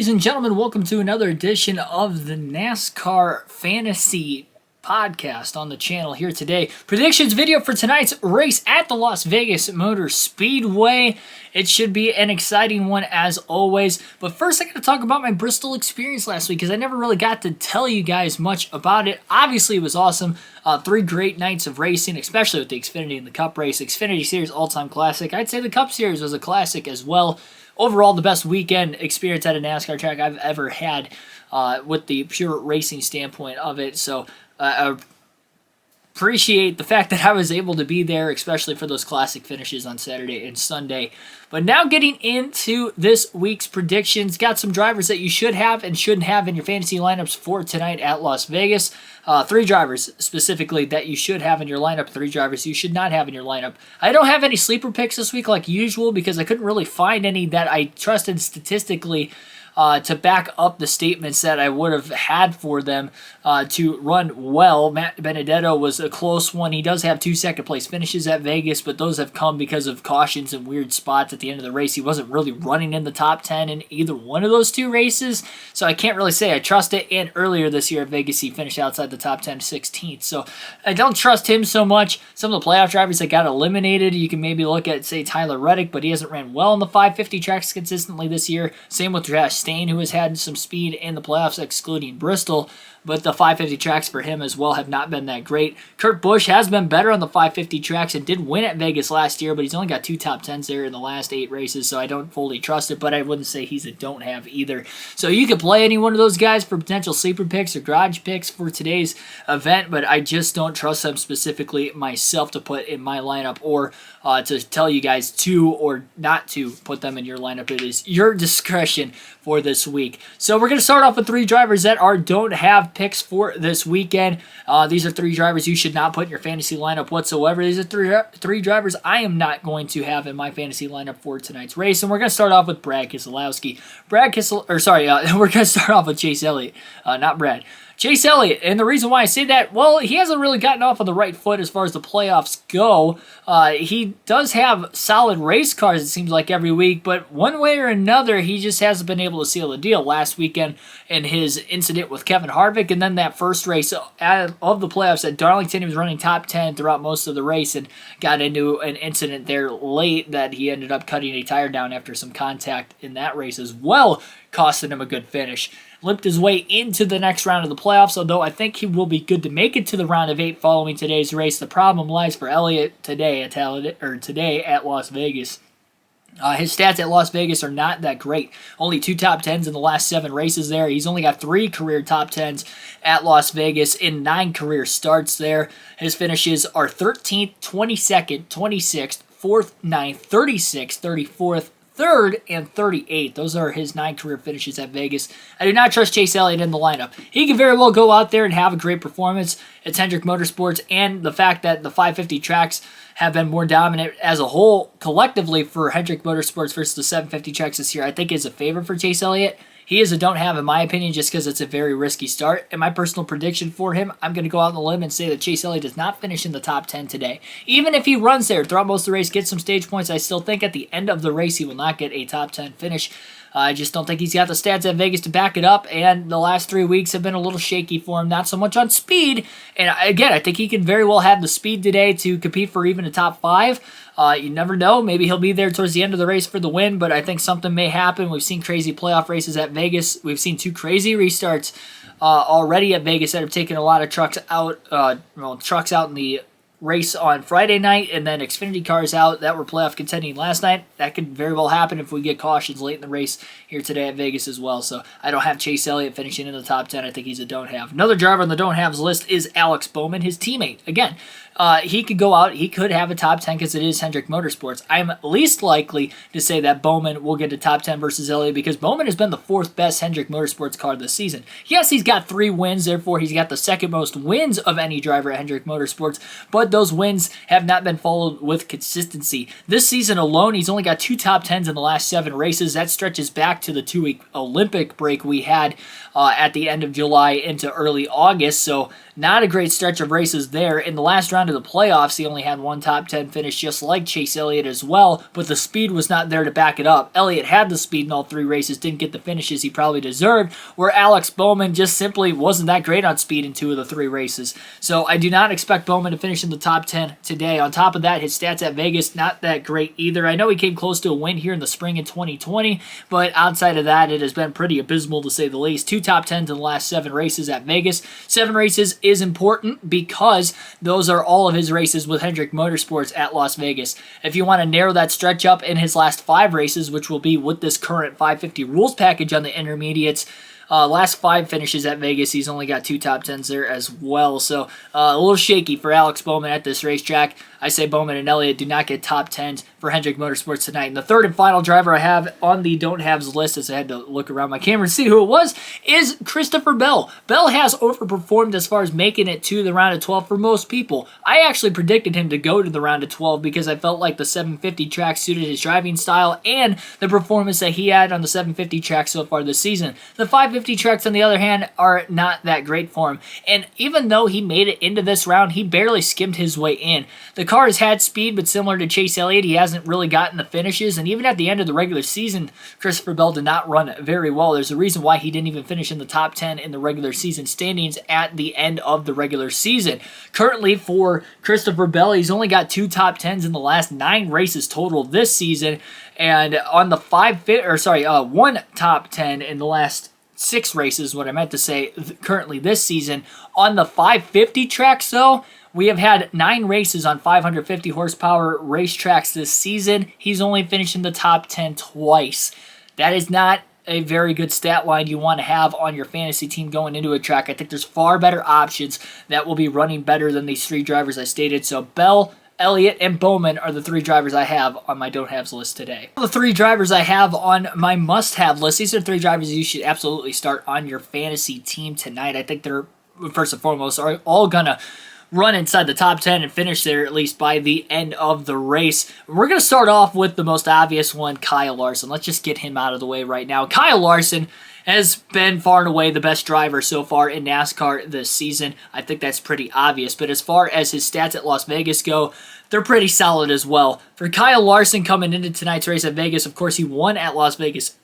Ladies and gentlemen, welcome to another edition of the NASCAR Fantasy Podcast on the channel here today. Predictions video for tonight's race at the Las Vegas Motor Speedway. It should be an exciting one as always. But first I got to talk about my Bristol experience last week because I never really got to tell you guys much about it. Obviously it was awesome. 3 great nights of racing, especially with the Xfinity and the Cup race. Xfinity Series all-time classic. I'd say the Cup Series was a classic as well. Overall, the best weekend experience at a NASCAR track I've ever had with the pure racing standpoint of it. So I appreciate the fact that I was able to be there, especially for those classic finishes on Saturday and Sunday. But now getting into this week's predictions, got some drivers that you should have and shouldn't have in your fantasy lineups for tonight at Las Vegas. 3 drivers specifically that you should have in your lineup, 3 drivers you should not have in your lineup. I don't have any sleeper picks this week like usual because I couldn't really find any that I trusted statistically to back up the statements that I would have had for them to run well. Matt Benedetto was a close one. He does have 2 second-place finishes at Vegas, but those have come because of cautions and weird spots at the end of the race. He wasn't really running in the top 10 in either one of those 2 races, so I can't really say I trust it. And earlier this year at Vegas, he finished outside the top 10 16th, so I don't trust him so much. Some of the playoff drivers that got eliminated, you can maybe look at, say, Tyler Reddick, but he hasn't ran well in the 550 tracks consistently this year. Same with Josh who has had some speed in the playoffs, excluding Bristol, but the 550 tracks for him as well have not been that great. Kurt Busch has been better on the 550 tracks and did win at Vegas last year, but he's only got 2 top 10s there in the last 8 races, so I don't fully trust it, but I wouldn't say he's a don't have either. So you could play any one of those guys for potential sleeper picks or garage picks for today's event, but I just don't trust them specifically myself to put in my lineup or to tell you guys to or not to put them in your lineup. It is your discretion for this week. So we're going to start off with 3 drivers that don't have picks for this weekend. These are 3 drivers you should not put in your fantasy lineup whatsoever. These are three drivers I am not going to have in my fantasy lineup for tonight's race. And we're going to start off with Brad Keselowski. We're going to start off with Chase Elliott, not Brad. Chase Elliott, and the reason why I say that, well, he hasn't really gotten off on the right foot as far as the playoffs go. He does have solid race cars, it seems like, every week, but one way or another, he just hasn't been able to seal the deal. Last weekend in his incident with Kevin Harvick, and then that first race of the playoffs at Darlington, he was running top 10 throughout most of the race and got into an incident there late that he ended up cutting a tire down after some contact in that race as well, costing him a good finish. Limped his way into the next round of the playoffs, although I think he will be good to make it to the round of 8 following today's race. The problem lies for Elliot today at Las Vegas. His stats at Las Vegas are not that great. Only 2 top 10s in the last 7 races there. He's only got 3 career top 10s at Las Vegas in 9 career starts there. His finishes are 13th, 22nd, 26th, 4th, 9th, 36th, 34th, 3rd, and 38th. Those are his 9 career finishes at Vegas. I do not trust Chase Elliott in the lineup. He can very well go out there and have a great performance. It's Hendrick Motorsports, and the fact that the 550 tracks have been more dominant as a whole collectively for Hendrick Motorsports versus the 750 tracks this year, I think is a favor for Chase Elliott. He is a don't have in my opinion just because it's a very risky start. And my personal prediction for him, I'm going to go out on the limb and say that Chase Elliott does not finish in the top 10 today. Even if he runs there throughout most of the race, gets some stage points, I still think at the end of the race he will not get a top 10 finish. I just don't think he's got the stats at Vegas to back it up, and the last 3 weeks have been a little shaky for him, not so much on speed. And again, I think he can very well have the speed today to compete for even a top 5. You never know. Maybe he'll be there towards the end of the race for the win, but I think something may happen. We've seen crazy playoff races at Vegas. We've seen 2 crazy restarts already at Vegas that have taken a lot of trucks out in the race on Friday night, and then Xfinity cars out that were playoff contending last night. That could very well happen if we get cautions late in the race here today at Vegas as well. So I don't have Chase Elliott finishing in the top 10. I think he's a don't have. Another driver on the don't haves list is Alex Bowman, his teammate. Again, he could go out. He could have a top 10 because it is Hendrick Motorsports. I'm least likely to say that Bowman will get a top 10 versus Elliott because Bowman has been the 4th best Hendrick Motorsports car this season. Yes, he's got 3 wins. Therefore, he's got the 2nd most wins of any driver at Hendrick Motorsports. But but those wins have not been followed with consistency. This season alone, he's only got 2 top 10s in the last 7 races. That stretches back to the 2-week Olympic break we had at the end of July into early August, so not a great stretch of races there. In the last round of the playoffs, he only had 1 top 10 finish, just like Chase Elliott as well, but the speed was not there to back it up. Elliott had the speed in all 3 races, didn't get the finishes he probably deserved, where Alex Bowman just simply wasn't that great on speed in 2 of the 3 races. So I do not expect Bowman to finish in the top 10 today. On top of that, his stats at Vegas, not that great either. I know he came close to a win here in the spring in 2020, but outside of that, it has been pretty abysmal to say the least. 2 top 10s in the last 7 races at Vegas. 7 races is important because those are all of his races with Hendrick Motorsports at Las Vegas. If you want to narrow that stretch up in his last 5 races, which will be with this current 550 rules package on the intermediates, last 5 finishes at Vegas, he's only got 2 top 10s there as well. So a little shaky for Alex Bowman at this racetrack. I say Bowman and Elliott do not get top 10s for Hendrick Motorsports tonight. And the third and final driver I have on the don't haves list, as I had to look around my camera and see who it was, is Christopher Bell. Bell has overperformed as far as making it to the round of 12 for most people. I actually predicted him to go to the round of 12 because I felt like the 750 track suited his driving style and the performance that he had on the 750 track so far this season. The 550 tracks, on the other hand, are not that great for him. And even though he made it into this round, he barely skimmed his way in. The car has had speed, but similar to Chase Elliott, he hasn't really gotten the finishes. And even at the end of the regular season, Christopher Bell did not run very well. There's a reason why he didn't even finish in the top 10 in the regular season standings at the end of the regular season. Currently, for Christopher Bell, he's only got 2 top 10s in the last 9 races total this season, and on the 1 top 10 in the last 6 races, what I meant to say, currently this season. On the 550 tracks, though, we have had 9 races on 550 horsepower racetracks this season. He's only finished in the top 10 twice. That is not a very good stat line you want to have on your fantasy team going into a track. I think there's far better options that will be running better than these 3 drivers I stated. So Bell, Elliott, and Bowman are the 3 drivers I have on my don't-haves list today. The 3 drivers I have on my must-have list, these are 3 drivers you should absolutely start on your fantasy team tonight. I think they're, first and foremost, are all going to run inside the top 10 and finish there at least by the end of the race. We're going to start off with the most obvious one, Kyle Larson. Let's just get him out of the way right now. Kyle Larson has been far and away the best driver so far in NASCAR this season. I think that's pretty obvious. But as far as his stats at Las Vegas go, they're pretty solid as well. For Kyle Larson coming into tonight's race at Vegas, of course, he won at Las Vegas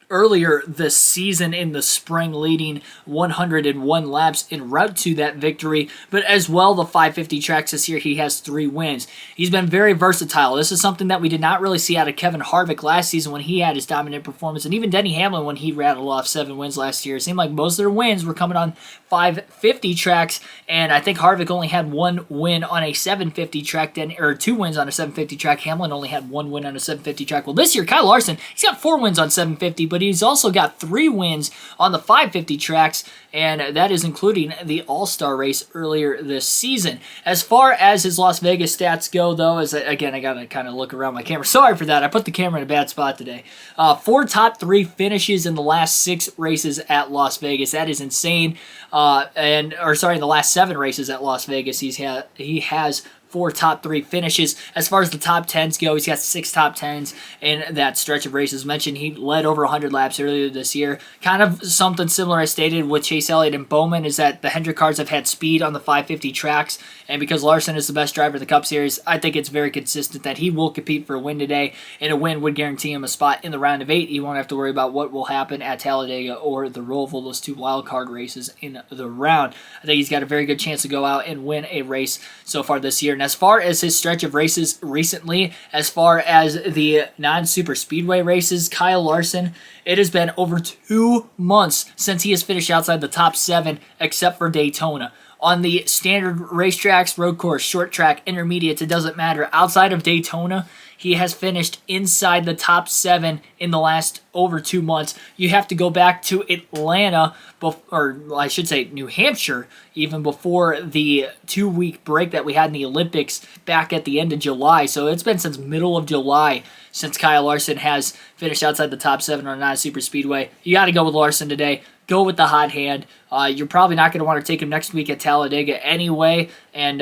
earlier this season in the spring, leading 101 laps en route to that victory. But as well, the 550 tracks this year, he has 3 wins. He's been very versatile. This is something that we did not really see out of Kevin Harvick last season when he had his dominant performance, and even Denny Hamlin when he rattled off 7 wins last year. It seemed like most of their wins were coming on 550 tracks, and I think Harvick only had 1 win on a 750 track, or 2 wins on a 750 track. Hamlin only had 1 win on a 750 track. Well, this year, Kyle Larson, he's got 4 wins on 750, but he's also got 3 wins on the 550 tracks, and that is including the All-Star race earlier this season. As far as his Las Vegas stats go, though, again, I got to kind of look around my camera. Sorry for that. I put the camera in a bad spot today. 4 top 3 finishes in the last 6 races at Las Vegas. That is insane. In the last 7 races at Las Vegas, he has 4 top 3 finishes. As far as the top 10s go, he's got 6 top 10s in that stretch of races. Mentioned he led over 100 laps earlier this year. Kind of something similar I stated with Chase Elliott and Bowman is that the Hendrick cars have had speed on the 550 tracks, and because Larson is the best driver of the Cup Series, I think it's very consistent that he will compete for a win today, and a win would guarantee him a spot in the round of 8. He won't have to worry about what will happen at Talladega or the Roval, those 2 wild card races in the round. I think he's got a very good chance to go out and win a race so far this year. And as far as his stretch of races recently, as far as the non-super speedway races, Kyle Larson, it has been over 2 months since he has finished outside the top 7, except for Daytona. On the standard racetracks, road course, short track, intermediates, it doesn't matter. Outside of Daytona, he has finished inside the top 7 in the last over 2 months. You have to go back to Atlanta, or I should say New Hampshire, even before the 2-week break that we had in the Olympics back at the end of July. So it's been since middle of July since Kyle Larson has finished outside the top 7 on a non-super speedway. You got to go with Larson today. Go with the hot hand. You're probably not going to want to take him next week at Talladega anyway. And,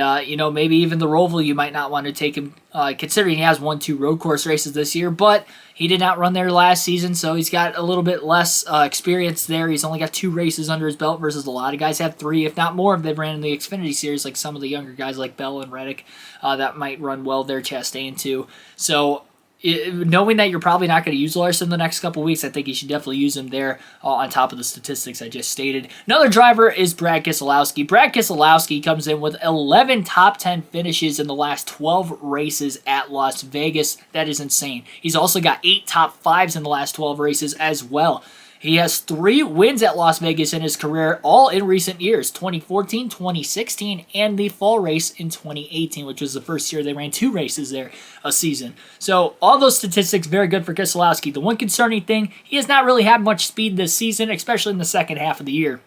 maybe even the Roval, you might not want to take him, considering he has won 2 road course races this year, but he did not run there last season, so he's got a little bit less experience there. He's only got 2 races under his belt versus a lot of guys have 3, if not more, if they've ran in the Xfinity Series, like some of the younger guys like Bell and Reddick that might run well there, Chastain too. So knowing that you're probably not going to use Larson the next couple weeks, I think you should definitely use him there on top of the statistics I just stated. Another driver is Brad Keselowski. Brad Keselowski comes in with 11 top 10 finishes in the last 12 races at Las Vegas. That is insane. He's also got 8 top 5s in the last 12 races as well. He has 3 wins at Las Vegas in his career, all in recent years, 2014, 2016, and the fall race in 2018, which was the first year they ran 2 races there a season. So all those statistics, very good for Keselowski. The one concerning thing, he has not really had much speed this season, especially in the second half of the year.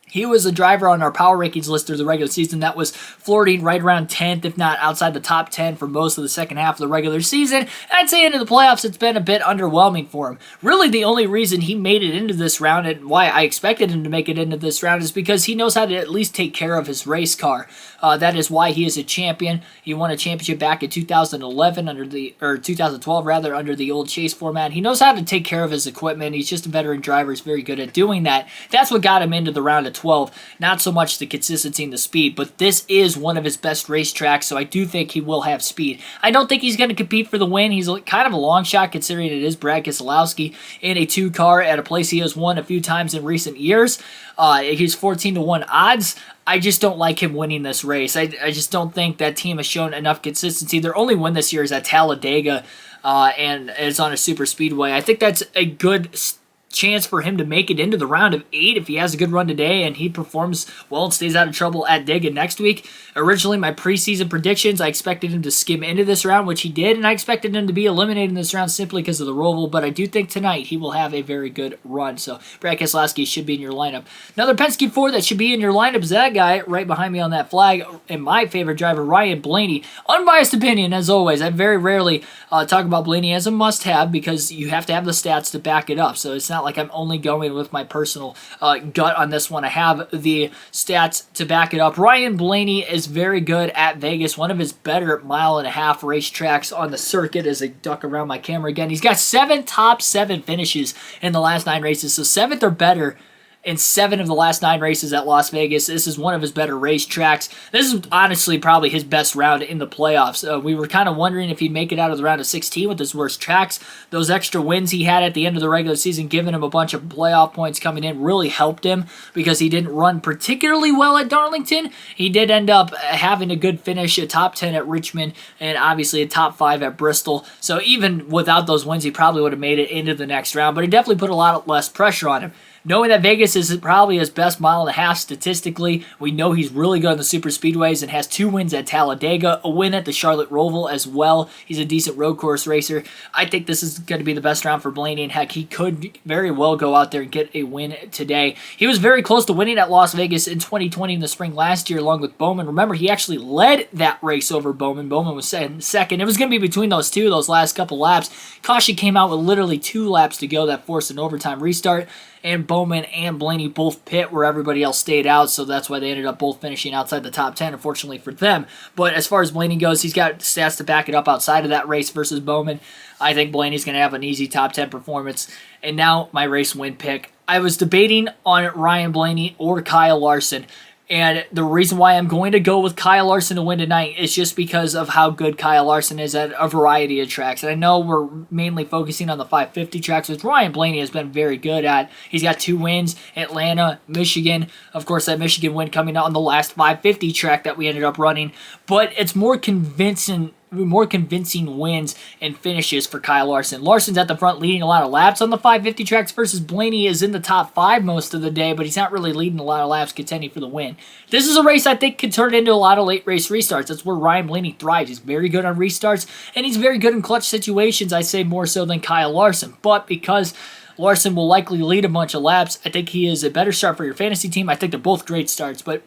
He was a driver on our power rankings list through the regular season that was flirting right around 10th, if not outside the top 10 for most of the second half of the regular season. And I'd say into the playoffs, it's been a bit underwhelming for him. Really, the only reason he made it into this round and why I expected him to make it into this round is because he knows how to at least take care of his race car. That is why he is a champion. He won a championship back in 2011 or 2012 rather, under the old chase format. He knows how to take care of his equipment. He's just a veteran driver. He's very good at doing that. That's what got him into the round of 12. Not so much the consistency and the speed, but this is one of his best racetracks, so I do think he will have speed. I don't think he's going to compete for the win. He's kind of a long shot considering it is Brad Keselowski in a 2 car at a place he has won a few times in recent years. He's 14-1 odds. I just don't like him winning this race. I just don't think that team has shown enough consistency. Their only win this year is at Talladega, and it's on a super speedway. I think that's a good chance for him to make it into the round of 8 if he has a good run today and he performs well and stays out of trouble at Dega next week. Originally, my preseason predictions, I expected him to skim into this round, which he did, and I expected him to be eliminated in this round simply because of the Roval, but I do think tonight he will have a very good run. So Brad Keselowski should be in your lineup. Another Penske 4 that should be in your lineup is that guy right behind me on that flag, and my favorite driver, Ryan Blaney. Unbiased opinion, as always. I very rarely talk about Blaney as a must-have because you have to have the stats to back it up, so it's not like I'm only going with my personal gut on this one. I have the stats to back it up. Ryan Blaney is very good at Vegas, one of his better mile-and-a-half racetracks on the circuit. As I duck around my camera again, he's got 7 top 7 finishes in the last 9 races, so 7th or better in 7 of the last 9 races at Las Vegas. This is one of his better racetracks. This is honestly probably his best round in the playoffs. We were kind of wondering if he'd make it out of the round of 16 with his worst tracks. Those extra wins he had at the end of the regular season, giving him a bunch of playoff points coming in, really helped him because he didn't run particularly well at Darlington. He did end up having a good finish, a top 10 at Richmond, and obviously a top 5 at Bristol. So even without those wins, he probably would have made it into the next round, but he definitely put a lot less pressure on him. Knowing that Vegas is probably his best mile-and-a-half statistically, we know he's really good on the super speedways and has 2 wins at Talladega, a win at the Charlotte Roval as well. He's a decent road course racer. I think this is going to be the best round for Blaney, and heck, he could very well go out there and get a win today. He was very close to winning at Las Vegas in 2020 in the spring last year along with Bowman. Remember, he actually led that race over Bowman. Bowman was second. It was going to be between those two, those last couple laps. Caution came out with literally 2 laps to go that forced an overtime restart. And Bowman and Blaney both pit where everybody else stayed out, so that's why they ended up both finishing outside the top 10, unfortunately for them. But as far as Blaney goes, he's got stats to back it up outside of that race versus Bowman. I think Blaney's going to have an easy top 10 performance. And now my race win pick. I was debating on Ryan Blaney or Kyle Larson. And the reason why I'm going to go with Kyle Larson to win tonight is just because of how good Kyle Larson is at a variety of tracks. And I know we're mainly focusing on the 550 tracks, which Ryan Blaney has been very good at. He's got 2 wins, Atlanta, Michigan. Of course, that Michigan win coming out on the last 550 track that we ended up running. But it's more convincing wins and finishes for Kyle Larson. Larson's at the front leading a lot of laps on the 550 tracks versus Blaney is in the top 5 most of the day, but he's not really leading a lot of laps contending for the win. This is a race I think could turn into a lot of late race restarts. That's where Ryan Blaney thrives. He's very good on restarts, and he's very good in clutch situations, I'd say more so than Kyle Larson. But because Larson will likely lead a bunch of laps, I think he is a better start for your fantasy team. I think they're both great starts, but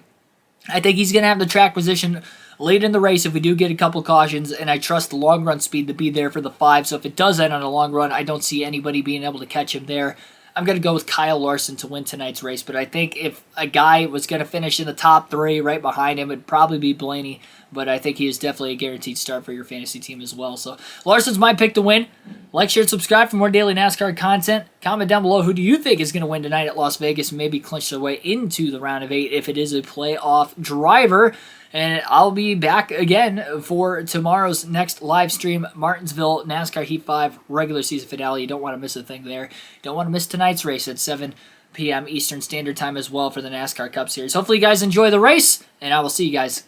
I think he's going to have the track position late in the race if we do get a couple cautions, and I trust the long run speed to be there for the 5, so if it does end on a long run, I don't see anybody being able to catch him there. I'm going to go with Kyle Larson to win tonight's race, but I think if a guy was going to finish in the top 3 right behind him, it'd probably be Blaney, but I think he is definitely a guaranteed start for your fantasy team as well. So Larson's my pick to win. Like, share, subscribe for more daily NASCAR content. Comment down below who do you think is going to win tonight at Las Vegas and maybe clinch their way into the round of 8 if it is a playoff driver. And I'll be back again for tomorrow's next live stream, Martinsville NASCAR Heat 5 regular season finale. You don't want to miss a thing there. Don't want to miss tonight's race at 7 p.m. Eastern Standard Time as well for the NASCAR Cup Series. Hopefully you guys enjoy the race, and I will see you guys